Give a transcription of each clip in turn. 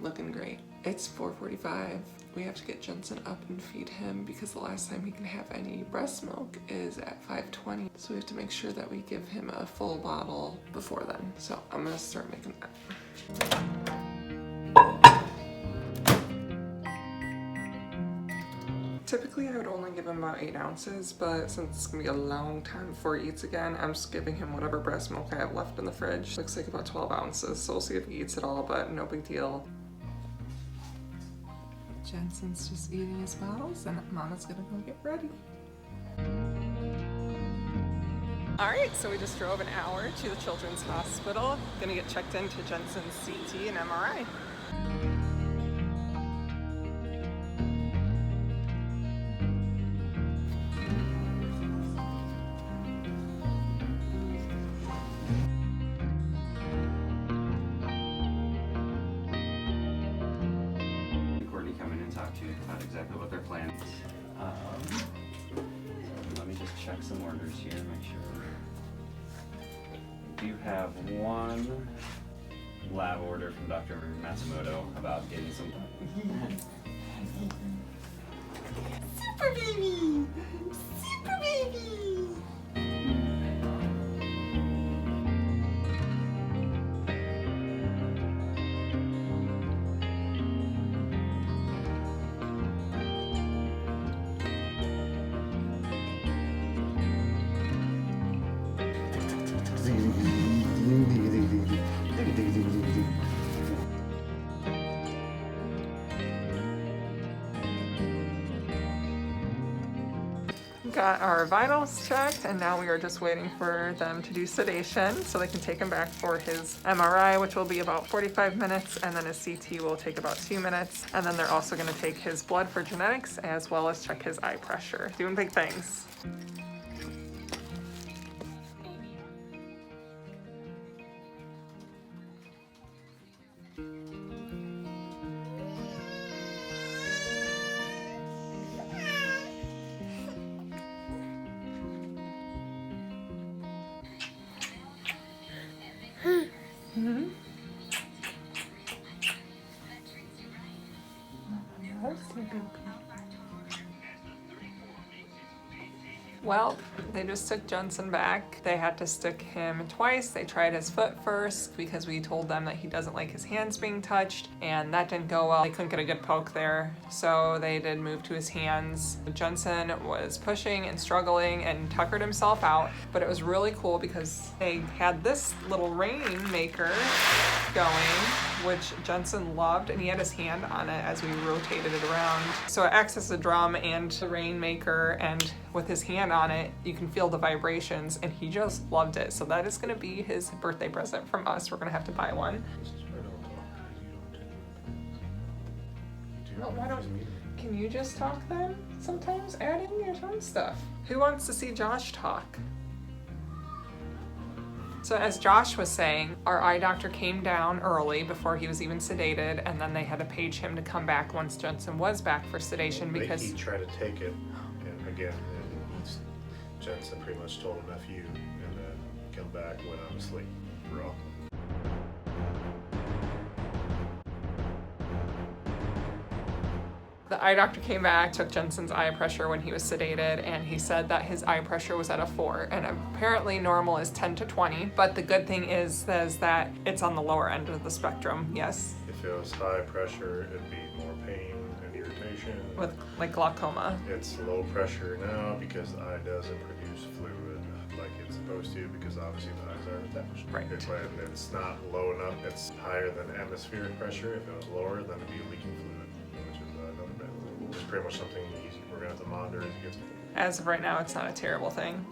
looking great. It's 4:45. We have to get Jensen up and feed him because the last time he can have any breast milk is at 5:20. So we have to make sure that we give him a full bottle before then. So I'm gonna start making that. Typically I would only give him about 8 ounces, but since it's gonna be a long time before he eats again, I'm just giving him whatever breast milk I have left in the fridge. Looks like about 12 ounces, so we'll see if he eats it all, but no big deal. Jensen's just eating his bottles and Mama's gonna go get ready. All right, so we just drove an hour to the Children's Hospital. Gonna get checked into Jensen's CT and MRI. About exactly what they're planning. Let me just check some orders here, make sure. Do have one lab order from Dr. Matsumoto about getting some. Super baby! Super baby! Got our vitals checked, and now we are just waiting for them to do sedation so they can take him back for his MRI, which will be about 45 minutes, and then his CT will take about 2 minutes. And then they're also going to take his blood for genetics as well as check his eye pressure. Doing big things. Well, they just took Jensen back. They had to stick him twice. They tried his foot first because we told them that he doesn't like his hands being touched, and that didn't go well. They couldn't get a good poke there, so they did move to his hands. Jensen was pushing and struggling and tuckered himself out, but it was really cool because they had this little rainmaker going, which Jensen loved, and he had his hand on it as we rotated it around. So it acts as a drum and the rainmaker, and with his hand on it, you can feel the vibrations, and he just loved it. So that is gonna be his birthday present from us. We're gonna have to buy one. Well, why don't, can you just talk then? Sometimes add in your own stuff. Who wants to see Josh talk? So as Josh was saying, our eye doctor came down early before he was even sedated, and then they had to page him to come back once Jensen was back for sedation because he tried to take it, and again, Jensen pretty much told him F you, and then come back when I'm asleep. Raw. The eye doctor came back, took Jensen's eye pressure when he was sedated, and he said that his eye pressure was at a 4, and apparently normal is 10 to 20, but the good thing is that it's on the lower end of the spectrum, yes. If it was high pressure, it'd be more pain and irritation. With like glaucoma. It's low pressure now because the eye doesn't produce fluid like it's supposed to, because obviously the eyes are attached. Right. When it's not low enough, it's higher than atmospheric pressure. If it was lower, then it'd be leaking fluid, which is another bad thing. It's pretty much something easy. We're gonna have to monitor as it gets. As of right now, it's not a terrible thing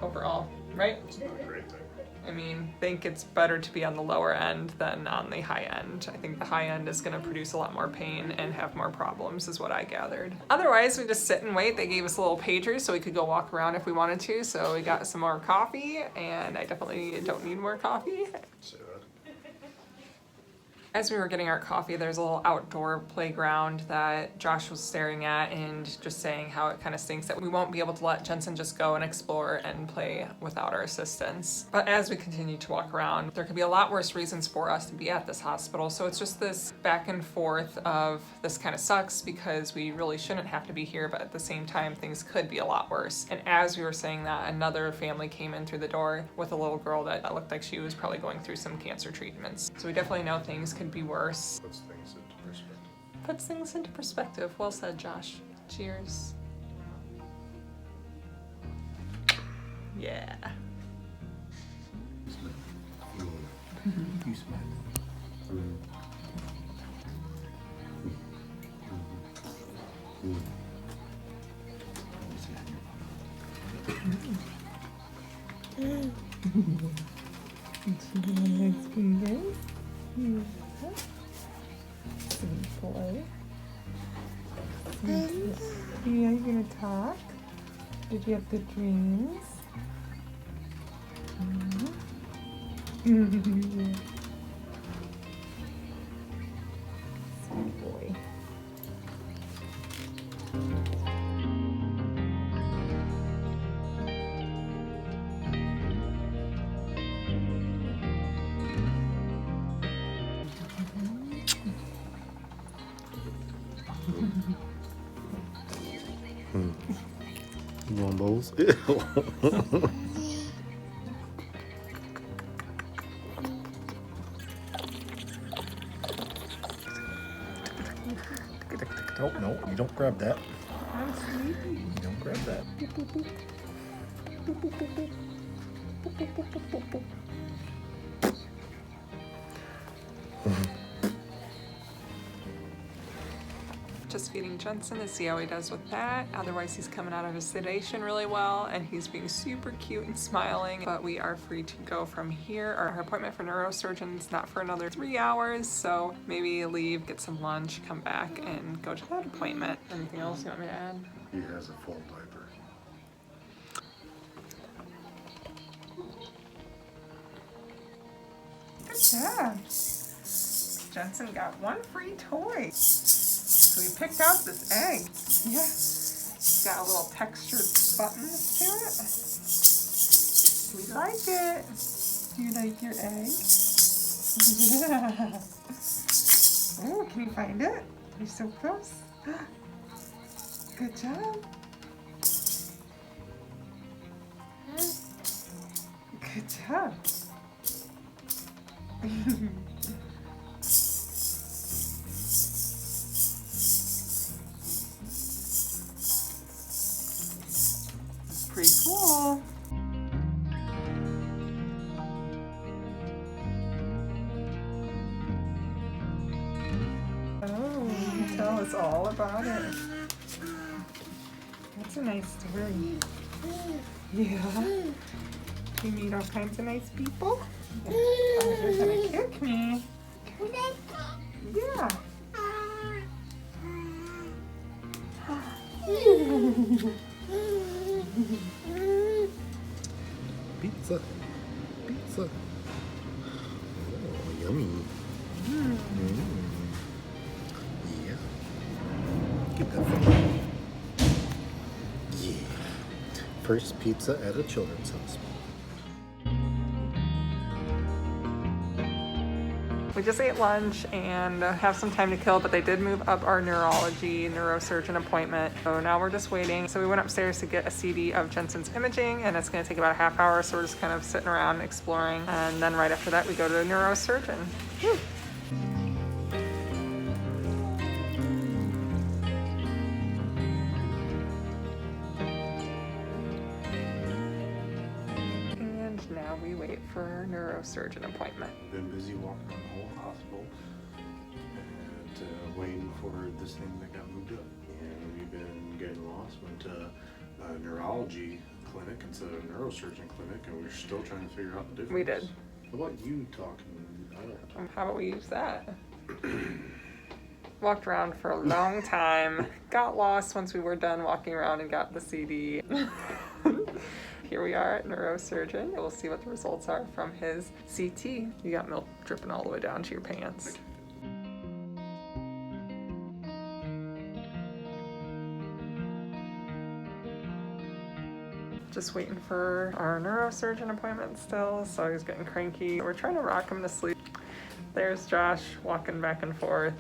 overall, right? It's not a great thing. I mean, I think it's better to be on the lower end than on the high end. I think the high end is going to produce a lot more pain and have more problems is what I gathered. Otherwise, we just sit and wait. They gave us a little pager so we could go walk around if we wanted to. So we got some more coffee, and I definitely don't need more coffee. So, As we were getting our coffee, there's a little outdoor playground that Josh was staring at and just saying how it kind of stinks that we won't be able to let Jensen just go and explore and play without our assistance. But as we continue to walk around, there could be a lot worse reasons for us to be at this hospital. So it's just this back and forth of this kind of sucks because we really shouldn't have to be here, but at the same time, things could be a lot worse. And as we were saying that, another family came in through the door with a little girl that looked like she was probably going through some cancer treatments. So we definitely know things could be worse. Puts things into perspective. Puts things into perspective. Well said, Josh. Cheers. Yeah. You smell. Nice fingers. Sweet boy. Yeah, you gonna talk? Did you have good dreams? Sweet boy. You want those? Oh, no, you don't grab that. I'm sleepy. You don't grab that. Just feeding Jensen to see how he does with that. Otherwise, he's coming out of his sedation really well and he's being super cute and smiling. But we are free to go from here. Our appointment for neurosurgeon is not for another 3 hours, so maybe leave, get some lunch, come back, and go to that appointment. Anything else you want me to add? He has a full diaper. Good job. Jensen got one free toy. So we picked out this egg. Yeah. It's got a little textured buttons to it. We like it. Do you like your egg? Yeah. Oh, can you find it? You're so close. Good job. Good job. Pretty cool. Oh, you can tell us all about it. That's a nice story. Yeah. You meet all kinds of nice people. Oh, you're gonna kick me. Yeah. Pizza. Pizza. Oh, yummy. Yeah. Get that from me. Yeah. First pizza at a children's hospital. We just ate lunch and have some time to kill, but they did move up our neurosurgeon appointment. So now we're just waiting. So we went upstairs to get a CD of Jensen's imaging, and it's gonna take about a half hour, so we're just kind of sitting around exploring. And then right after that, we go to the neurosurgeon. Whew. And now we wait for our neurosurgeon appointment. Been busy walking around the whole hospital and waiting for this thing that got moved up. And we've been getting lost. Went to a neurology clinic instead of a neurosurgeon clinic, and we're still trying to figure out the difference. We did. How about you talking? I don't talk. How about we use that? Walked around for a long time. Got lost once we were done walking around and got the CD. Here we are at neurosurgeon. We'll see what the results are from his CT. You got milk dripping all the way down to your pants. Just waiting for our neurosurgeon appointment still, so he's getting cranky. We're trying to rock him to sleep. There's Josh walking back and forth.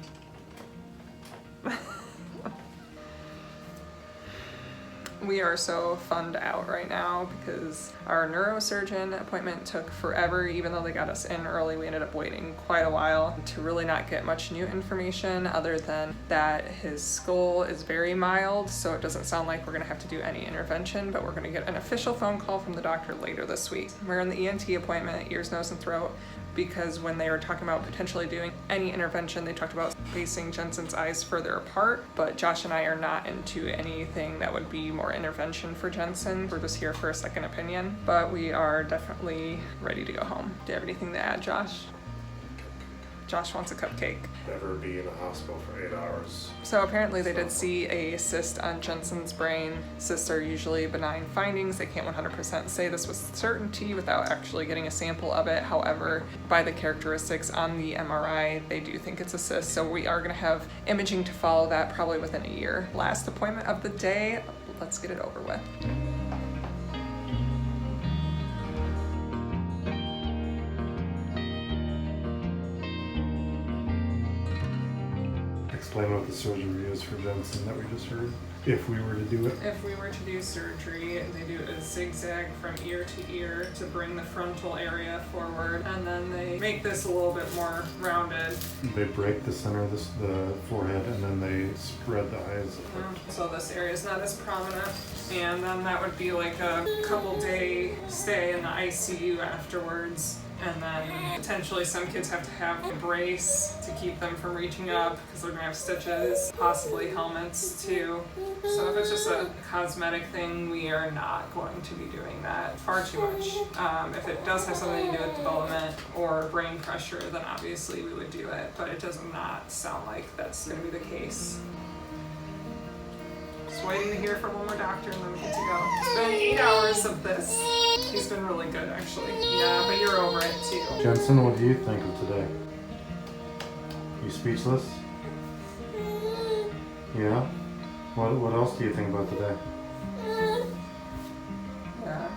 We are so funned out right now because our neurosurgeon appointment took forever. Even though they got us in early, we ended up waiting quite a while to really not get much new information other than that his skull is very mild, so it doesn't sound like we're gonna have to do any intervention, but we're gonna get an official phone call from the doctor later this week. We're in the ENT appointment, ears, nose, and throat, because when they were talking about potentially doing any intervention, they talked about spacing Jensen's eyes further apart, but Josh and I are not into anything that would be more intervention for Jensen. We're just here for a second opinion, but we are definitely ready to go home. Do you have anything to add, Josh? Josh wants a cupcake. Never be in the hospital for 8 hours. So apparently they did see a cyst on Jensen's brain. Cysts are usually benign findings. They can't 100% say this with certainty without actually getting a sample of it. However, by the characteristics on the MRI, they do think it's a cyst. So we are gonna have imaging to follow that probably within a year. Last appointment of the day, let's get it over with. Explain what the surgery is for Jensen that we just heard. If we were to do it. If we were to do surgery, they do a zigzag from ear to ear to bring the frontal area forward, and then they make this a little bit more rounded. They break the center of the forehead and then they spread the eyes. So this area is not as prominent, and then that would be like a couple day stay in the ICU afterwards. And then potentially some kids have to have a brace to keep them from reaching up because they're gonna have stitches, possibly helmets too. So if it's just a cosmetic thing, we are not going to be doing that far too much. If it does have something to do with development or brain pressure, then obviously we would do it, but it does not sound like that's gonna be the case. Just waiting to hear from one more doctor and then we're good to go. It's been 8 hours of this. He's been really good, actually. Yeah, but you're over it too. Jensen, what do you think of today? You speechless? Yeah? What else do you think about today? Yeah.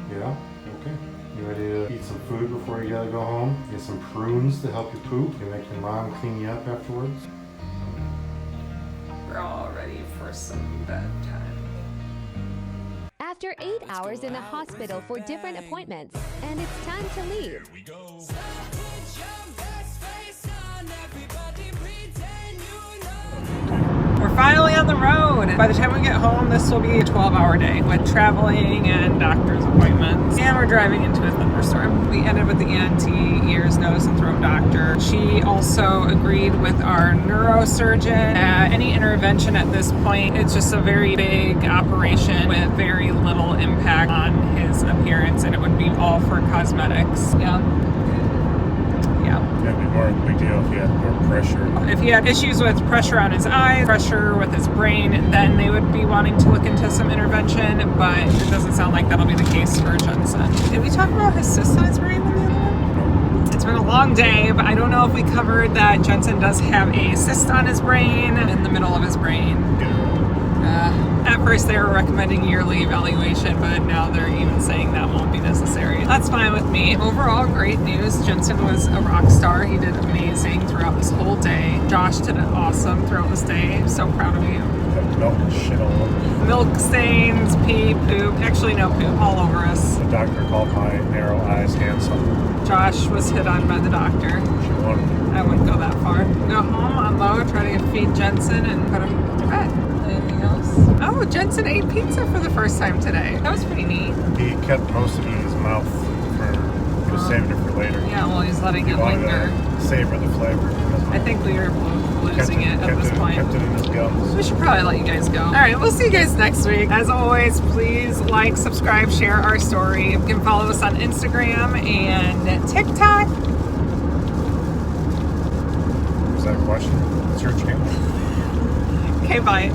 Yeah? Okay. You ready to eat some food before you gotta go home? Get some prunes to help you poop. You make your mom clean you up afterwards. We're all ready for some bedtime. After 8 hours in the hospital for different appointments, and it's time to leave. We're finally on the road. By the time we get home, this will be a 12-hour day with traveling and doctor's appointments. And we're driving into a thunderstorm. We ended with the ENT, ears, nose, and throat doctor. She also agreed with our neurosurgeon that any intervention at this point, it's just a very big operation with very little impact on his appearance, and it would be all for cosmetics. Yeah. It'd be more of a big deal if he had more pressure. If he had issues with pressure on his eyes, pressure with his brain, then they would be wanting to look into some intervention, but it doesn't sound like that'll be the case for Jensen. Did we talk about his cyst on his brain in the other one? It's been a long day, but I don't know if we covered that Jensen does have a cyst on his brain, in the middle of his brain. At first they were recommending yearly evaluation, but now they're even saying that won't be necessary. That's fine with me. Overall, great news. Jensen was a rock star. He did amazing throughout this whole day. Josh did it awesome throughout this day. I'm so proud of you. Had milk and shit all over. Milk stains, pee, poop. Actually, no poop all over us. The doctor called my narrow eyes handsome. Josh was hit on by the doctor. She wanted. I wouldn't go that far. Go home, unload, try to feed Jensen, and put him to bed. Anything else? Oh, Jensen ate pizza for the first time today. That was pretty neat. He kept most of it in his mouth he was saving it for later. Yeah, well, he's letting He it wanted linger. to savor the flavor. I think we are both losing it at this point. Kept it in his gums. We should probably let you guys go. All right, we'll see you guys next week. As always, please like, subscribe, share our story. You can follow us on Instagram and TikTok. Was that a question? What's your channel? Okay, bye.